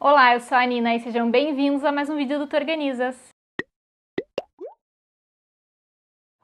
Olá, eu sou a Nina e sejam bem-vindos a mais um vídeo do T'Organizas.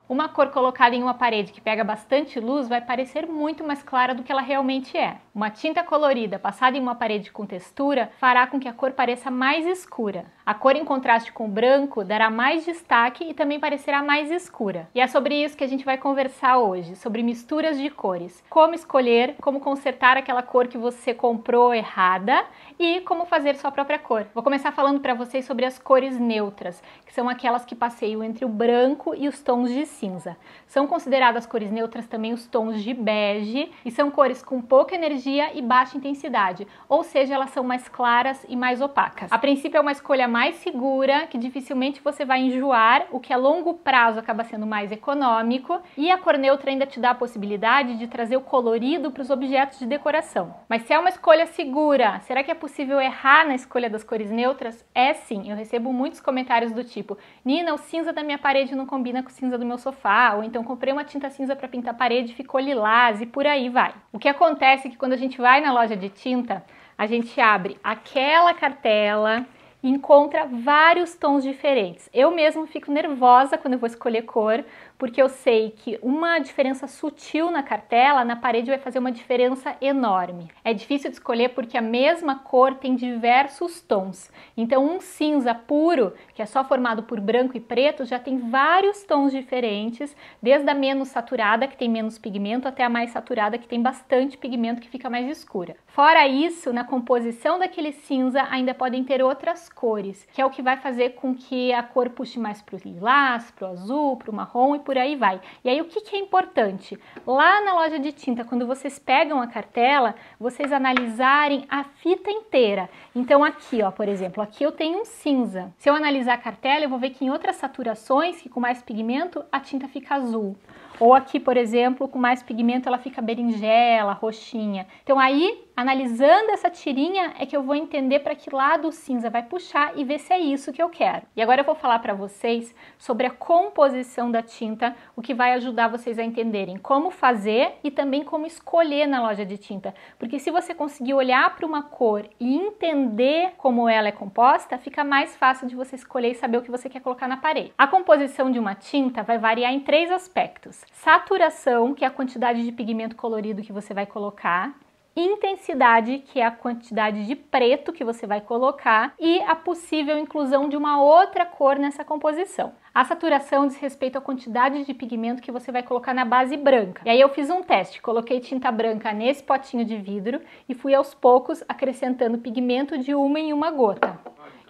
Uma cor colocada em uma parede que pega bastante luz vai parecer muito mais clara do que ela realmente é. Uma tinta colorida passada em uma parede com textura fará com que a cor pareça mais escura. A cor em contraste com o branco dará mais destaque e também parecerá mais escura. E é sobre isso que a gente vai conversar hoje, sobre misturas de cores. Como escolher, como consertar aquela cor que você comprou errada e como fazer sua própria cor. Vou começar falando para vocês sobre as cores neutras, que são aquelas que passeiam entre o branco e os tons de cinza. São consideradas cores neutras também os tons de bege e são cores com pouca energia e baixa intensidade, ou seja, elas são mais claras e mais opacas. A princípio é uma escolha mais segura, que dificilmente você vai enjoar, o que a longo prazo acaba sendo mais econômico, e a cor neutra ainda te dá a possibilidade de trazer o colorido para os objetos de decoração. Mas se é uma escolha segura, será que é possível errar na escolha das cores neutras? É sim, eu recebo muitos comentários do tipo: Nina, o cinza da minha parede não combina com o cinza do meu sofá, ou então comprei uma tinta cinza para pintar a parede e ficou lilás, e por aí vai. O que acontece é que quando a gente vai na loja de tinta, a gente abre aquela cartela e encontra vários tons diferentes. Eu mesmo fico nervosa quando eu vou escolher cor, porque eu sei que uma diferença sutil na cartela, na parede, vai fazer uma diferença enorme. É difícil de escolher porque a mesma cor tem diversos tons. Então um cinza puro, que é só formado por branco e preto, já tem vários tons diferentes, desde a menos saturada, que tem menos pigmento, até a mais saturada, que tem bastante pigmento, que fica mais escura. Fora isso, na composição daquele cinza ainda podem ter outras cores, que é o que vai fazer com que a cor puxe mais para o lilás, para o azul, para o marrom e por aí vai. E aí o que é importante? Lá na loja de tinta, quando vocês pegam a cartela, vocês analisarem a fita inteira. Então aqui, ó, por exemplo, aqui eu tenho um cinza. Se eu analisar a cartela, eu vou ver que em outras saturações, que com mais pigmento, a tinta fica azul. Ou aqui, por exemplo, com mais pigmento ela fica berinjela, roxinha. Então aí, analisando essa tirinha, é que eu vou entender para que lado o cinza vai puxar e ver se é isso que eu quero. E agora eu vou falar para vocês sobre a composição da tinta, o que vai ajudar vocês a entenderem como fazer e também como escolher na loja de tinta. Porque se você conseguir olhar para uma cor e entender como ela é composta, fica mais fácil de você escolher e saber o que você quer colocar na parede. A composição de uma tinta vai variar em 3 aspectos: saturação, que é a quantidade de pigmento colorido que você vai colocar; intensidade, que é a quantidade de preto que você vai colocar; e a possível inclusão de uma outra cor nessa composição. A saturação diz respeito à quantidade de pigmento que você vai colocar na base branca. E aí eu fiz um teste, coloquei tinta branca nesse potinho de vidro e fui aos poucos acrescentando pigmento de uma em uma gota.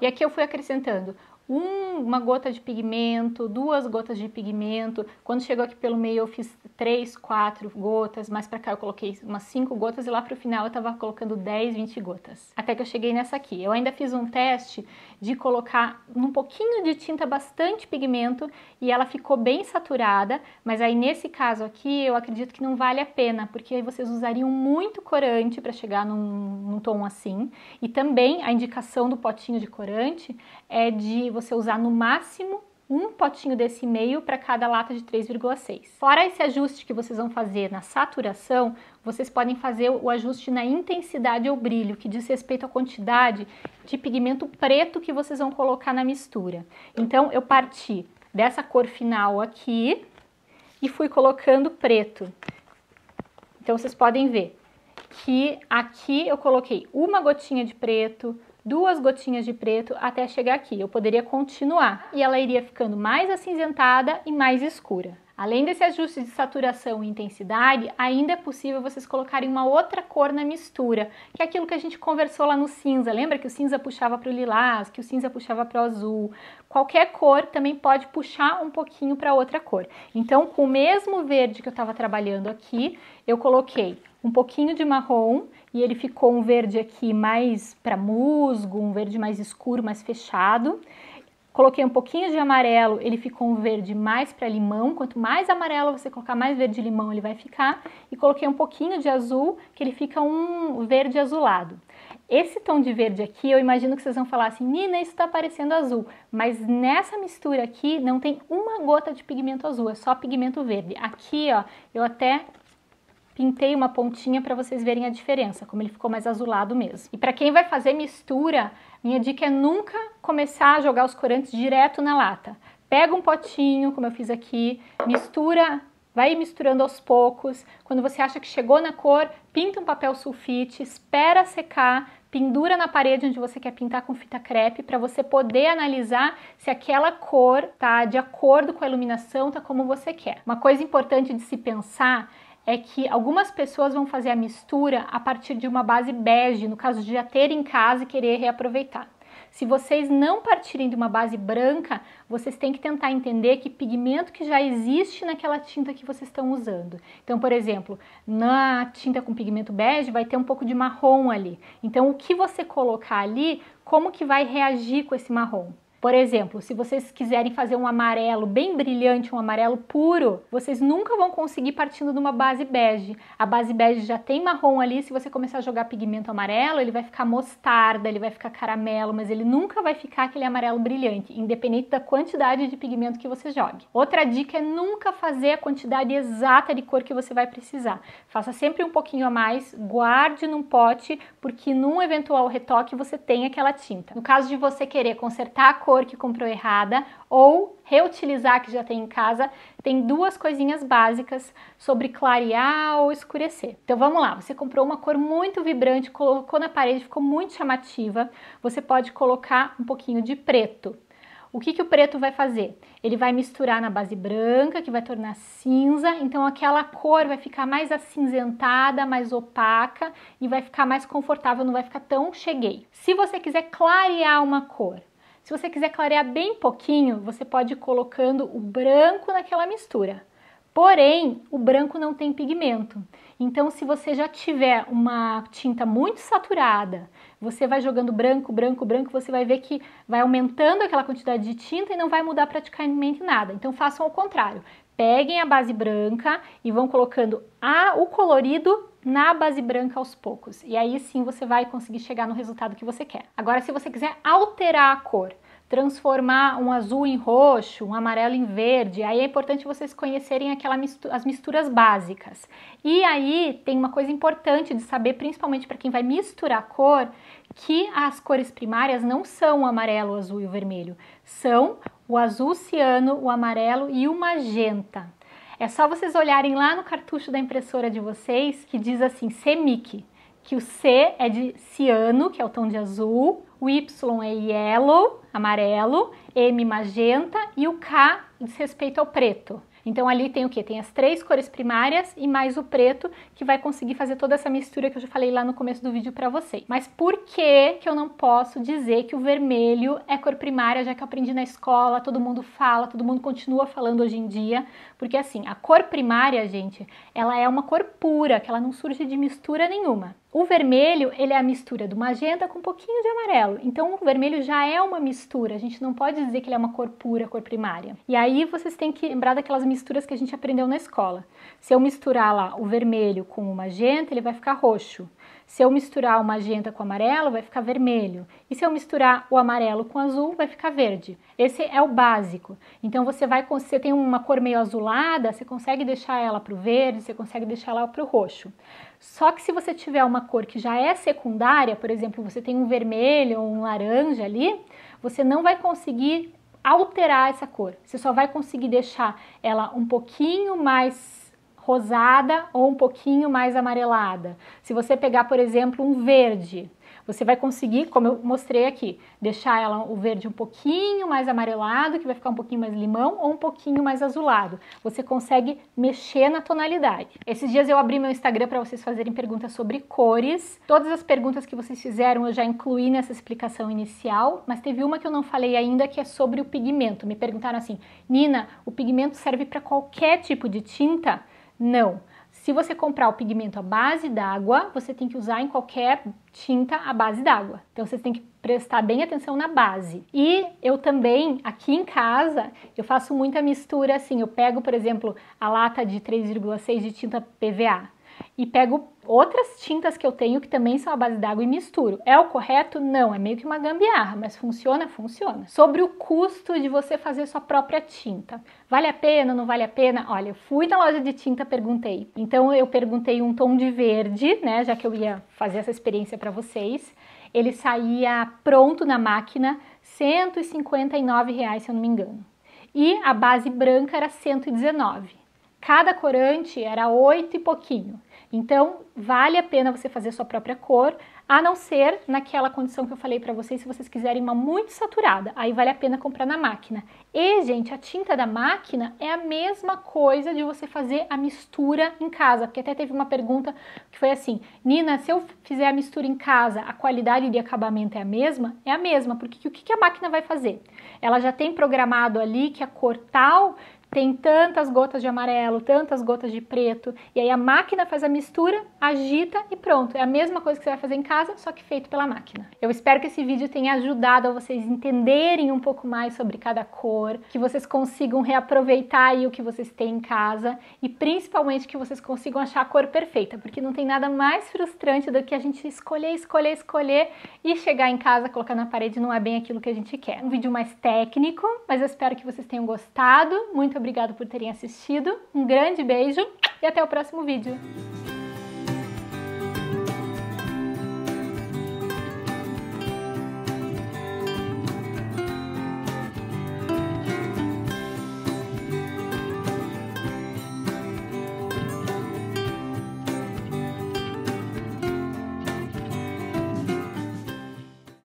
E aqui eu fui acrescentando uma gota de pigmento, 2 gotas de pigmento. Quando chegou aqui pelo meio eu fiz 3, 4 gotas, mais pra cá eu coloquei umas 5 gotas e lá pro final eu tava colocando 10, 20 gotas. Até que eu cheguei nessa aqui. Eu ainda fiz um teste de colocar um pouquinho de tinta, bastante pigmento, e ela ficou bem saturada, mas aí nesse caso aqui eu acredito que não vale a pena, porque aí vocês usariam muito corante para chegar num tom assim. E também a indicação do potinho de corante é de você usar no máximo um potinho desse meio para cada lata de 3,6. Fora esse ajuste que vocês vão fazer na saturação, vocês podem fazer o ajuste na intensidade ou brilho, que diz respeito à quantidade de pigmento preto que vocês vão colocar na mistura. Então eu parti dessa cor final aqui e fui colocando preto. Então vocês podem ver que aqui eu coloquei uma gotinha de preto, 2 gotinhas de preto até chegar aqui. Eu poderia continuar e ela iria ficando mais acinzentada e mais escura. Além desse ajuste de saturação e intensidade, ainda é possível vocês colocarem uma outra cor na mistura, que é aquilo que a gente conversou lá no cinza. Lembra que o cinza puxava para o lilás, que o cinza puxava para o azul? Qualquer cor também pode puxar um pouquinho para outra cor. Então, com o mesmo verde que eu estava trabalhando aqui, eu coloquei um pouquinho de marrom e ele ficou um verde aqui mais para musgo, um verde mais escuro, mais fechado. Coloquei um pouquinho de amarelo, ele ficou um verde mais para limão. Quanto mais amarelo você colocar, mais verde limão ele vai ficar. E coloquei um pouquinho de azul, que ele fica um verde azulado. Esse tom de verde aqui, eu imagino que vocês vão falar assim: Nina, isso está parecendo azul. Mas nessa mistura aqui não tem uma gota de pigmento azul, é só pigmento verde. Aqui, ó, eu até pintei uma pontinha para vocês verem a diferença, como ele ficou mais azulado mesmo. E para quem vai fazer mistura, minha dica é nunca começar a jogar os corantes direto na lata. Pega um potinho, como eu fiz aqui, mistura, vai misturando aos poucos. Quando você acha que chegou na cor, pinta um papel sulfite, espera secar, pendura na parede onde você quer pintar com fita crepe para você poder analisar se aquela cor tá de acordo com a iluminação, tá como você quer. Uma coisa importante de se pensar é que algumas pessoas vão fazer a mistura a partir de uma base bege, no caso de já ter em casa e querer reaproveitar. Se vocês não partirem de uma base branca, vocês têm que tentar entender que pigmento que já existe naquela tinta que vocês estão usando. Então, por exemplo, na tinta com pigmento bege vai ter um pouco de marrom ali. Então, o que você colocar ali, como que vai reagir com esse marrom? Por exemplo, se vocês quiserem fazer um amarelo bem brilhante, um amarelo puro, vocês nunca vão conseguir partindo de uma base bege. A base bege já tem marrom ali, se você começar a jogar pigmento amarelo, ele vai ficar mostarda, ele vai ficar caramelo, mas ele nunca vai ficar aquele amarelo brilhante, independente da quantidade de pigmento que você jogue. Outra dica é nunca fazer a quantidade exata de cor que você vai precisar. Faça sempre um pouquinho a mais, guarde num pote, porque num eventual retoque você tem aquela tinta. No caso de você querer consertar a cor que comprou errada ou reutilizar a que já tem em casa, tem duas coisinhas básicas sobre clarear ou escurecer. Então vamos lá, você comprou uma cor muito vibrante, colocou na parede, ficou muito chamativa, você pode colocar um pouquinho de preto. O que o preto vai fazer? Ele vai misturar na base branca, que vai tornar cinza, então aquela cor vai ficar mais acinzentada, mais opaca e vai ficar mais confortável, não vai ficar tão cheguei. Se você quiser clarear uma cor, se você quiser clarear bem pouquinho, você pode ir colocando o branco naquela mistura. Porém, o branco não tem pigmento. Então, se você já tiver uma tinta muito saturada, você vai jogando branco, branco, branco, você vai ver que vai aumentando aquela quantidade de tinta e não vai mudar praticamente nada. Então, façam ao contrário. Peguem a base branca e vão colocando o colorido na base branca aos poucos. E aí sim você vai conseguir chegar no resultado que você quer. Agora, se você quiser alterar a cor, transformar um azul em roxo, um amarelo em verde, aí é importante vocês conhecerem as misturas básicas. E aí tem uma coisa importante de saber, principalmente para quem vai misturar cor, que as cores primárias não são o amarelo, o azul e o vermelho, são o azul ciano, o amarelo e o magenta. É só vocês olharem lá no cartucho da impressora de vocês que diz assim, CMYK, que o C é de ciano, que é o tom de azul, o Y é yellow, amarelo, M magenta e o K diz respeito ao preto. Então ali tem o que? Tem as 3 cores primárias e mais o preto, que vai conseguir fazer toda essa mistura que eu já falei lá no começo do vídeo para vocês. Mas por que eu não posso dizer que o vermelho é cor primária, já que eu aprendi na escola, todo mundo fala, todo mundo continua falando hoje em dia? Porque assim, a cor primária, gente, ela é uma cor pura, que ela não surge de mistura nenhuma. O vermelho, ele é a mistura do magenta com um pouquinho de amarelo. Então o vermelho já é uma mistura, a gente não pode dizer que ele é uma cor pura, cor primária. E aí vocês têm que lembrar daquelas misturas que a gente aprendeu na escola. Se eu misturar lá o vermelho com o magenta, ele vai ficar roxo. Se eu misturar o magenta com o amarelo, vai ficar vermelho. E se eu misturar o amarelo com o azul, vai ficar verde. Esse é o básico. Então você tem uma cor meio azulada, você consegue deixar ela para o verde, você consegue deixar ela para o roxo. Só que se você tiver uma cor que já é secundária, por exemplo, você tem um vermelho ou um laranja ali, você não vai conseguir alterar essa cor. Você só vai conseguir deixar ela um pouquinho mais rosada ou um pouquinho mais amarelada. Se você pegar, por exemplo, um verde, você vai conseguir, como eu mostrei aqui, deixar o verde um pouquinho mais amarelado, que vai ficar um pouquinho mais limão, ou um pouquinho mais azulado. Você consegue mexer na tonalidade. Esses dias eu abri meu Instagram para vocês fazerem perguntas sobre cores. Todas as perguntas que vocês fizeram eu já incluí nessa explicação inicial, mas teve uma que eu não falei ainda, que é sobre o pigmento. Me perguntaram assim, Nina, o pigmento serve para qualquer tipo de tinta? Não. Se você comprar o pigmento à base d'água, você tem que usar em qualquer tinta à base d'água. Então você tem que prestar bem atenção na base. E eu também, aqui em casa, eu faço muita mistura assim. Eu pego, por exemplo, a lata de 3,6 de tinta PVA. e pego outras tintas que eu tenho que também são à base d'água e misturo. É o correto? Não, é meio que uma gambiarra, mas funciona? Funciona. Sobre o custo de você fazer sua própria tinta. Vale a pena, não vale a pena? Olha, eu fui na loja de tinta, perguntei. Então eu perguntei um tom de verde, né, já que eu ia fazer essa experiência para vocês. Ele saía pronto na máquina, R$ 159, se eu não me engano. E a base branca era 119. Cada corante era 8 e pouquinho. Então, vale a pena você fazer sua própria cor, a não ser naquela condição que eu falei para vocês, se vocês quiserem uma muito saturada, aí vale a pena comprar na máquina. E, gente, a tinta da máquina é a mesma coisa de você fazer a mistura em casa, porque até teve uma pergunta que foi assim, Nina, se eu fizer a mistura em casa, a qualidade de acabamento é a mesma? É a mesma, porque o que a máquina vai fazer? Ela já tem programado ali que a cor tal tem tantas gotas de amarelo, tantas gotas de preto, e aí a máquina faz a mistura, agita e pronto. É a mesma coisa que você vai fazer em casa, só que feito pela máquina. Eu espero que esse vídeo tenha ajudado a vocês entenderem um pouco mais sobre cada cor, que vocês consigam reaproveitar aí o que vocês têm em casa e principalmente que vocês consigam achar a cor perfeita, porque não tem nada mais frustrante do que a gente escolher e chegar em casa, colocar na parede, não é bem aquilo que a gente quer. Um vídeo mais técnico, mas eu espero que vocês tenham gostado. Muito obrigada por terem assistido, um grande beijo e até o próximo vídeo.